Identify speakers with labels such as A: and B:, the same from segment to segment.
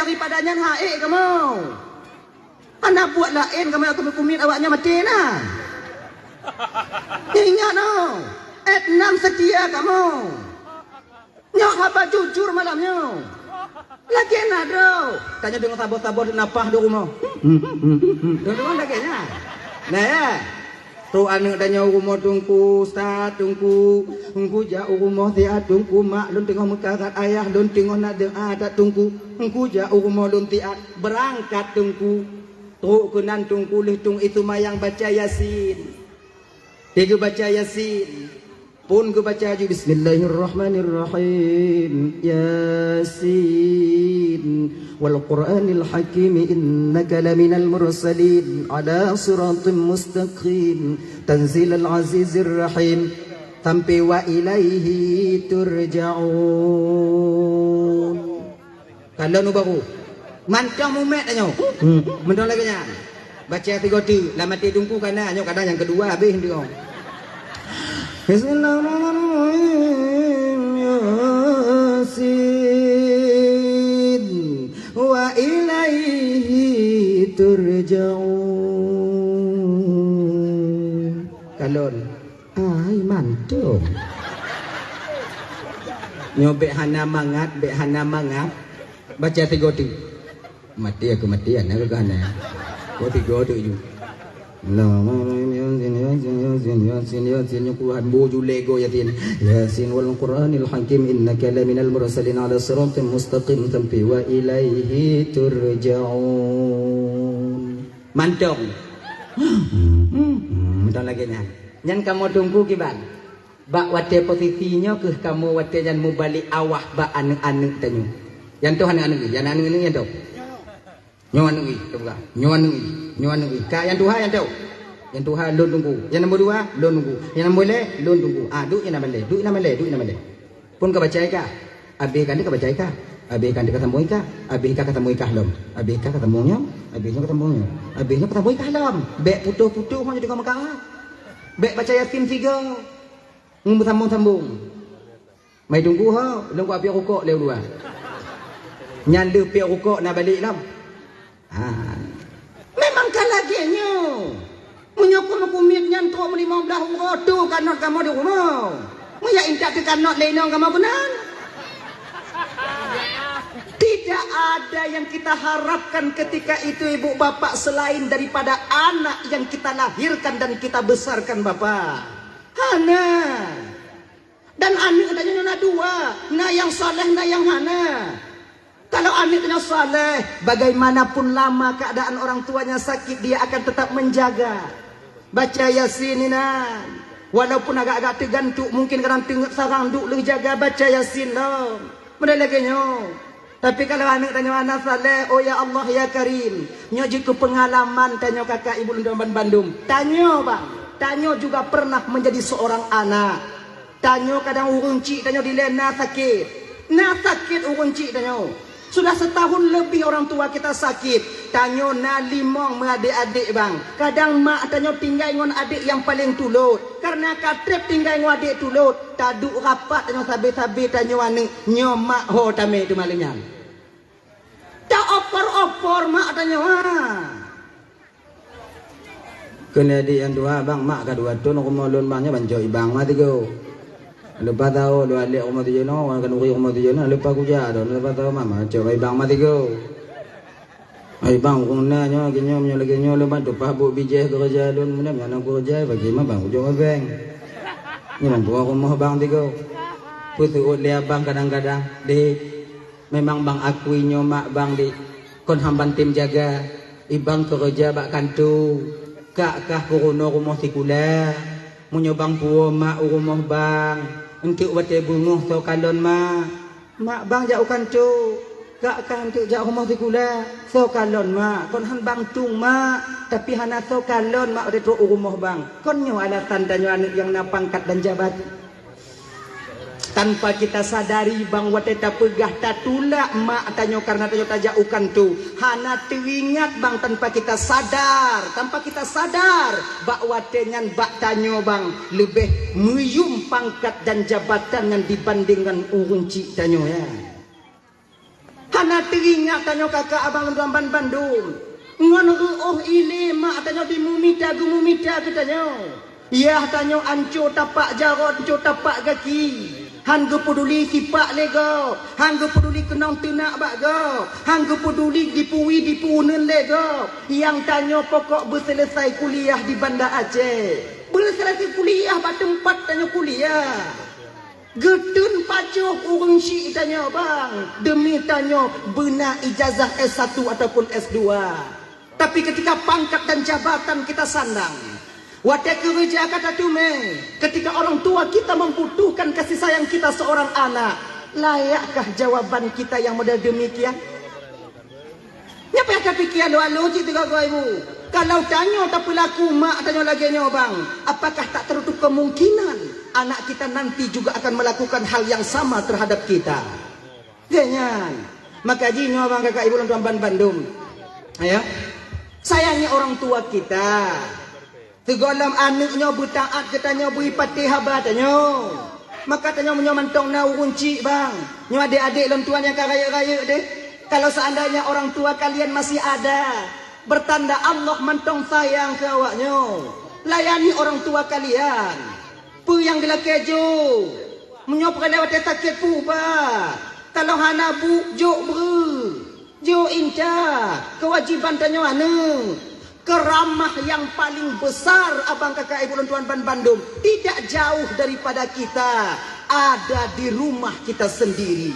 A: daripadanya haik kamu. Anak buat lain kamu aku kumit awaknya mati nah. Ingat no. Etnam setia kamu. Nyok apa jujur malamnya. Lagi nado. Tanya dengan tabor-tabor napah di rumah. Dengan lagi nya. Nah ya. Tu anu tanya rumah tungku ustaz tungku jauh rumah tiat tungku mak lun tengok muka ayah lun tengok nak doa tak tungku jauh rumah lun tiat berangkat tungku tu kenan tungku lih tung itu mayang baca yasin dia baca yasin pun gue baca aja Bismillahirrahmanirrahim Yasin wal Qur'anil Hakim innaka laminal mursalin ala siratim mustaqim tanzilal azizir rahim sampai wa ilaihi turja'un. Kalau nu baru mantap mumet aja mendong lagi nya baca 3 tu lama ti tungku kana nyok kadang yang kedua habis dia. Bismillahirrahmanirrahim Yasin wa ilaihi turja'un. Kalon ai mantul nyobek hana mangat baca 3 tu mati aku matian aku kana ko 3 tu ju Yasin Quran boju lego yatin Yasin wal Qur'anil Hakim innaka laminal mursalin ala siratim mustaqim tampi wa ilaihi turja'un. Mantong. Mantong lagi nya. Nyan kamu tunggu kiban. Bak wate posisinya ke kamu wate jan mubalik awah ba anu-anu tanyu. Yang tu anu-anu yang anu-anu yang tu. Nyoan ui, coba. Nyoan ui. Ka yang Tuhan yang tahu. Yang Tuhan lon tunggu. Yang nombor 2 lon tunggu. Yang nombor le lon tunggu. Duk yang nama le. Pun ka baca ka. Habis kan dia ka baca ka. Habis kan dia kata moi ka. Habis ka kata moi ka lom. Habis ka kata monya. Habisnya kata monya. Habisnya kata moi ka lom. Bek putuh-putuh hanya di kamar ka. Bek baca Yasin 3. Sambung. Mai tunggu ha, lom ku api rokok leu 2. Nyan le pi rokok nak balik lam. Memang kalaginya menyokong kumit nyantok 15 rotu kanot kamu di rumah maya intak ke kanot lenong kamu benar. Tidak ada yang kita harapkan ketika itu ibu bapak selain daripada anak yang kita lahirkan dan kita besarkan bapak hana dan anak adanya 2 na yang saleh na yang hana. Kalau anaknya saleh, bagaimanapun lama keadaan orang tuanya sakit, dia akan tetap menjaga. Baca Yasin ini, walaupun agak-agak tergantuk, mungkin kadang tengok sarang duk lu jaga baca Yasin lah. Benda lagi nyo. Tapi kalau anak tanya anak saleh, oh ya Allah ya Karim, nyo jika pengalaman tanya kakak ibu Lundaman Bandung, tanya bang, tanya juga pernah menjadi seorang anak. Tanya kadang urung cik, tanya di lena sakit, urung cik tanya. Sudah setahun lebih orang tua kita sakit. Tanyo na limong adik-adik bang. Kadang mak tanyo tinggal dengan adik yang paling tulut. Karena katrep tinggal dengan adik tulut. Taduk rapat tanyo sabi-sabi tanyo ane nyomak ho tame itu malingnya. Tak opor-opor mak tanyo kena adik yang 2 bang mak kedua tu nak rumah bangnya banjoi bang mati go. Lepas tahu lu alik rumah tujuh no, kan uri rumah tujuh no, lepas kuja dah. Lepas tahu mama coba bang mati go. Ai bang kuna nyo kinyo menyo lagi nyo lepas tu pah bu bijeh kerja don mana mana kerja bagi mah bang ujung bang. Ni bang buah rumah bang tigo. Putu lihat bang kadang-kadang di memang bang akui nyo mak bang di kon hamban tim jaga. Ibang kerja bak kantu. Kak kah kurono rumah tikula. Menyobang puo mak rumah bang. Untuk wate bunguh so kalon mak bang jauh kantu gak kan untuk jauh rumah tikula so kalon mak kon han bang tung mak tapi hana so kalon mak ada tu rumah bang kon nyo alasan danyo anak yang na pangkat dan jabatan tanpa kita sadari bang wate ta pegah ta tulak mak tanyo karena tanyo tajaukan tu hana teringat bang tanpa kita sadar bak wate nyan bak tanyo bang lebih muyum pangkat dan jabatan yang dibandingkan urung cik tanyo ya Hana teringat tanya kakak abang Lamban Bandung. Ngon oh ile mak tanya di mumita katanya. Ya tanya anco tapak jarot, anco tapak kaki. Han go peduli sipak lego, han go peduli kenong tenak bak go, han go peduli dipuwi dipunen lego. Yang tanya pokok berselesai kuliah di Banda Aceh. Berselesai kuliah pada tempat tanya kuliah. Getun pacuh urang syik tanya bang, demi tanya benar ijazah S1 ataupun S2. Tapi ketika pangkat dan jabatan kita sandang, wadah kerja kata tume, ketika orang tua kita membutuhkan kasih sayang kita seorang anak, layakkah jawaban kita yang model demikian? Nyapa yang kepikiran doa logik juga kau ibu. Kalau tanya tak pelaku mak tanya lagi bang, apakah tak tertutup kemungkinan anak kita nanti juga akan melakukan hal yang sama terhadap kita? Jangan. Maka jinya bang kakak ibu Lamban Bandung. Ayo. Sayangnya orang tua kita. Segolam anaknya bertaat katanya beri Fatihah tanya. Maka tanya menyamantong na urunci bang. Nyo adik-adik lem tuan yang karaya-raya deh. Kalau seandainya orang tua kalian masih ada, bertanda Allah mentong sayang ke awaknya. Layani orang tua kalian. Pu yang gila kejo. Menyopkan lewat sakit pu ba. Kalau hana bu jo ber. Jo inca. Kewajiban tanya anu. Keramah yang paling besar abang kakak ibu tuan Bandung tidak jauh daripada kita, ada di rumah kita sendiri.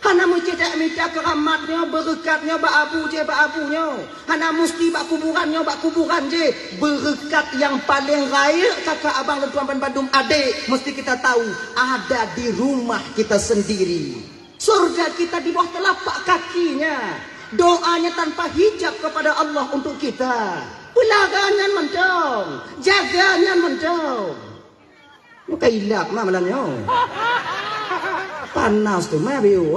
A: Hana mencetak minta keramatnya, berkatnya bak abu je bak abunya. Hana mesti bak kuburannya bak kuburan je. Berkat yang paling raya kakak abang tuan Bandung adik mesti kita tahu ada di rumah kita sendiri. Surga kita di bawah telapak kakinya. Doanya tanpa hijab kepada Allah untuk kita. Pelaganya mentong, jaganya mentong. Muka hilap mah malamnya. Panas tu mah biu.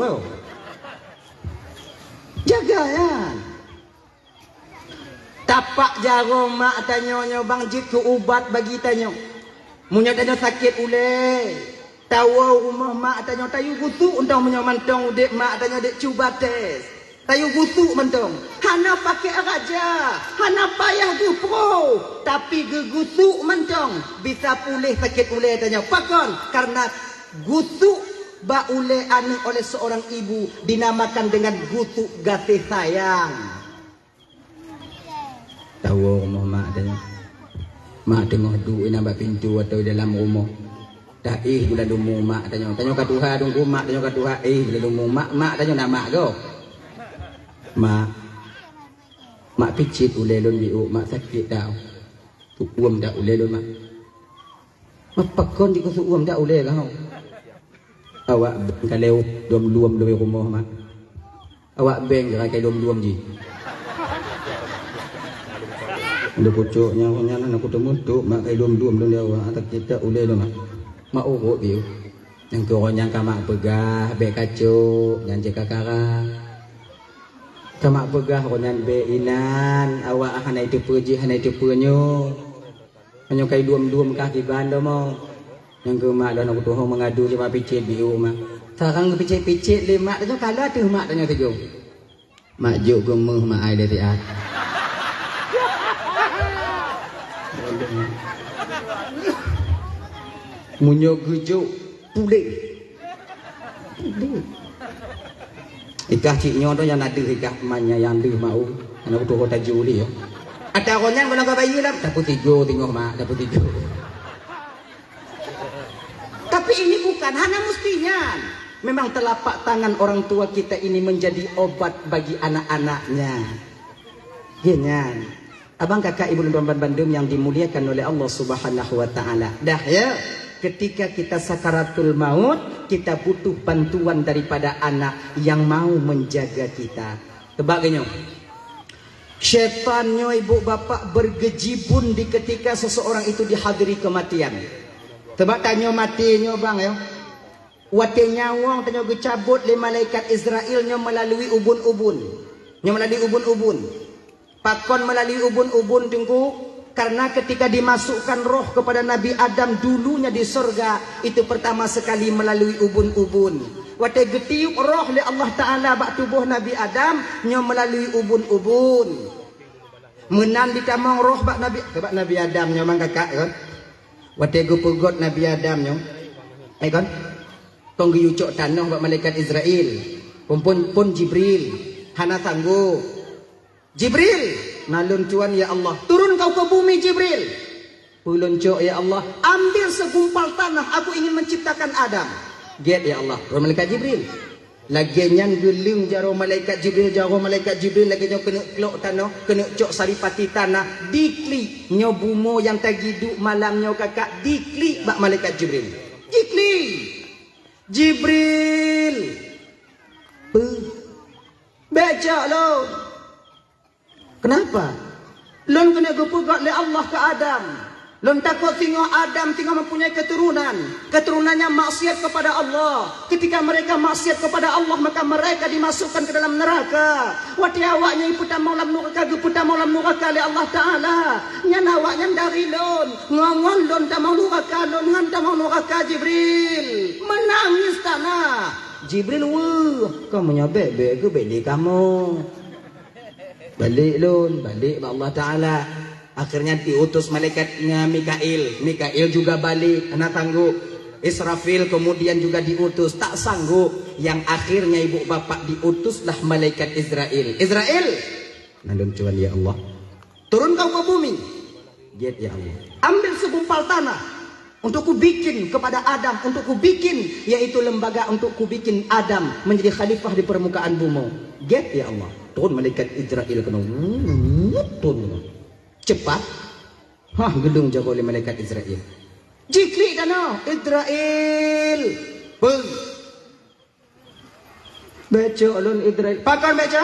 A: Jaga ya. Tapak jarum mak tanya bang jik ke ubat bagi tanya. Munya tanya sakit ule. Tahu rumah mak tanya tayu gutuk undang munya mantong dek mak tanya dek cuba tes. Tayu gutuk mentong. Hana pakai raja. Hana payah gupro. Tapi gegutuk mentong. Bisa pulih sakit ule tanya. Pakon. Karena gutuk ba ule anu oleh seorang ibu dinamakan dengan gutuk kasih sayang. Tahu rumah mak tanya. Mak tengah duit nampak pintu atau dalam rumah. Dah bulan dumu mak tanya. Tanya ke Tuhan tunggu mak tanya ke Tuhan bulan dumu mak tanya nak mak go. Mak picit ule lon biu mak sakit dah. Tu uam dah ule lon mak. Mak pakon di kusu uam dah ule kau. Awak kalau luam dari rumah mak. Awak beng gerai luam ji. Ada pucuknya nak aku temu tu mak luam dia awak tak kita ule lon mak. Mak urut biu. Yang kau yang kamak pegah bek kacuk yang jaga karang. Kamak pegah konan be inan awak hanai tu puji hanai tu punyo hanyo kai duam kaki bando mau yang ke mak dan aku tuh mengadu cuma picit biu mak sekarang ke picit le mak tu kalah tu mak tanya tu mak juk gemeh mak ai dari at munyo gujuk pulih ikah ciknya tu yang ada ikah manya yang ada mau anak tu kota juli ya ada orangnya kalau kau bayi lah dapat 3 tengok mak dapat 3 tapi ini bukan hanya mestinya memang telapak tangan orang tua kita ini menjadi obat bagi anak-anaknya genyan abang kakak ibu tuan Bandung yang dimuliakan oleh Allah Subhanahu wa taala dah ya. Ketika kita sakaratul maut, kita butuh bantuan daripada anak yang mau menjaga kita. Tebaknya, syaitannya ibu bapak bergejibun di ketika seseorang itu dihadiri kematian. Tebak tanya matinya bang ya. Wate nyawang tanya gecabut le malaikat Israelnya melalui ubun-ubun. Melalui ubun-ubun. Pakon melalui ubun-ubun tunggu. Karena ketika dimasukkan roh kepada Nabi Adam dulunya di surga itu pertama sekali melalui ubun-ubun. Wate getiup roh li Allah Ta'ala bak tubuh Nabi Adam nyo melalui ubun-ubun. Menan ditamang roh bak Nabi Adam nyo mang kakak kan. Wate gupegot Nabi Adam nyo. Kan? Tong giyucok tanah bak malaikat Israel. Pun Jibril. Hana tangguh. Jibril, nalun tuan ya Allah. Turun kau ke bumi Jibril. Puluncok ya Allah. Ambil segumpal tanah. Aku ingin menciptakan Adam. Get ya Allah. Turun malaikat Jibril. Lagi yang gelung jaro malaikat Jibril. Lagi nyo kena kelok tanah. Kena cok saripati tanah. Diklik. Nyo bumo yang tagiduk malam nyo kakak. Diklik bak malaikat Jibril. Diklik. Jibril. Becak lo. Kenapa? Lon kena gupugak oleh Allah ke Adam. Lon takut tengok Adam tengok mempunyai keturunan. Keturunannya maksiat kepada Allah. Ketika mereka maksiat kepada Allah, maka mereka dimasukkan ke dalam neraka. Wati awaknya iputan maulam neraka, guputan maulam neraka oleh Allah Ta'ala. Nyan awaknya dari lon. Ngongon lon tak mau neraka, lon ngan tak mau neraka Jibril. Menangis tanah. Jibril, kau menyabek ke beli kamu. Balik lon, balik Allah Ta'ala. Akhirnya diutus malaikatnya Mikail. Mikail juga balik, anak tangguh. Israfil kemudian juga diutus, tak sanggup. Yang akhirnya ibu bapak diutuslah malaikat Israel. Israel, nalun cuan ya Allah. Turun kau ke bumi. Get ya Allah. Ambil segumpal tanah. Untuk ku bikin kepada Adam. Untuk ku bikin, yaitu lembaga untuk ku bikin Adam menjadi khalifah di permukaan bumi. Get ya Allah. Turun malaikat Israel kena. Turun. Cepat. Gedung jaga oleh malaikat Israel. Jiklik dana Israel. Bel. Baca alun Israel. Pakai baca.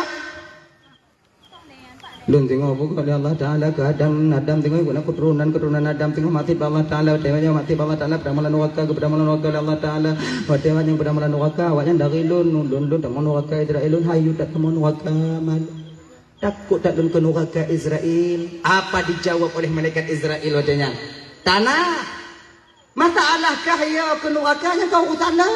A: Lun tengok bukan oleh Allah Ta'ala keadaan Adam tengok guna keturunan Adam tengok mati Allah Ta'ala. Tengoknya mati Allah Ta'ala pada malam neraka kepada malam neraka Allah Ta'ala. Tengok yang pada malam neraka awaknya dari lun tak mau neraka Israel. Hayu tak mau neraka mal. Takut tak ke neraka Israel. Apa dijawab oleh malaikat Israel wadanya? Tanah. Masalahkah ya ke nerakanya kau urusan dan?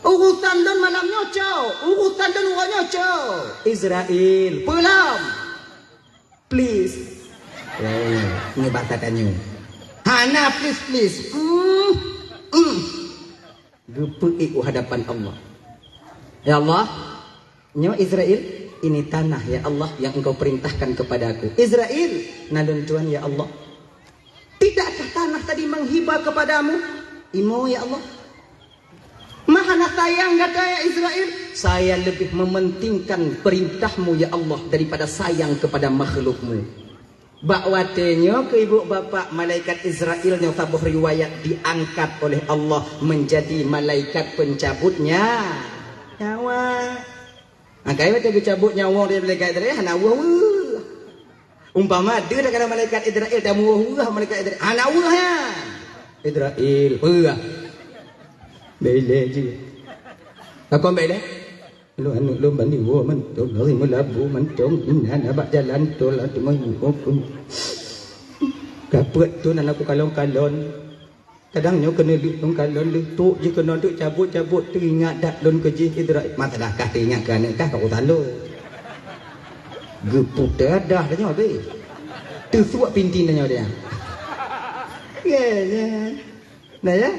A: Urusan dan malam nyocau. Urusan dan orang nyocau. Israel. Pulang. Please. Ini bahasa tanya. Hana please. Gepuk hadapan Allah. Ya Allah. Nyo Israel. Ini tanah ya Allah yang engkau perintahkan kepadaku. Israel, nalun tuan ya Allah. Tidakkah tanah tadi menghibah kepadamu? Imo ya Allah. Mahana sayang kata ya Israel. Saya lebih mementingkan perintahmu ya Allah daripada sayang kepada makhlukmu. Bakwatenyo ke ibu bapak malaikat Israel yang tabuh riwayat diangkat oleh Allah menjadi malaikat pencabutnya nyawa. Angkai mata cabut nyawa dari malaikat Israel, hana wah. Umpama ada dah kena malaikat Israel, dah wah malaikat Israel, hana wah ya. Israel, wah. Bele je. Apa bele? Lu bani wah man, tu lari melabu man cong, ina abak jalan tu lah tu mai pun. Kaput tu nak aku kalon-kalon. Kadang nyo kena duk kalon letuk je kena duk cabut-cabut teringat dak lon kerja Israel. Mata dah kah teringat kan kah kau talo. Gepuk dah dah nyo be. Tu suak pintin nyo dia. Ya. Nah ya.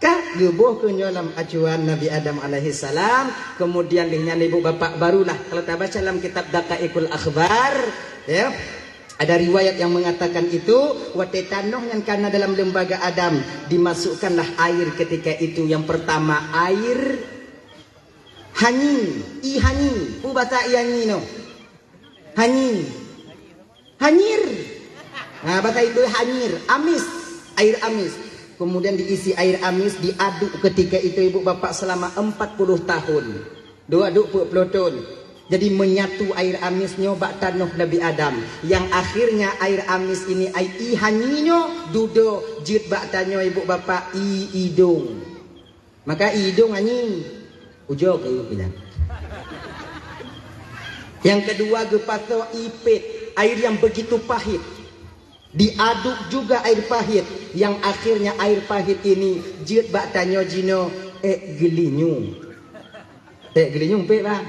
A: Kah gebuh ke nyo dalam acuan Nabi Adam alaihi salam, kemudian dengan ibu bapak barulah kalau tak baca dalam kitab Daqaiqul Akhbar ya. Ada riwayat yang mengatakan itu wate tanah yang karena dalam lembaga Adam dimasukkanlah air ketika itu. Yang pertama air hanyi, hanyi, bahasa hanyi no. Hanyir. Nah, bahasa itu hanyir, amis, air amis. Kemudian diisi air amis diaduk ketika itu ibu bapak selama 40 tahun. Aduk peloton. Jadi menyatu air amisnya bak tanah Nabi Adam. Yang akhirnya air amis ini ai hanyinya dudo jid bak tanah ibu bapak hidung. Maka hidung hanyi. Ujok itu bilang. Yang kedua gepato ipit, air yang begitu pahit. Diaduk juga air pahit. Yang akhirnya air pahit ini jid bak tanah jino gelinyung. Gelinyung pe bang.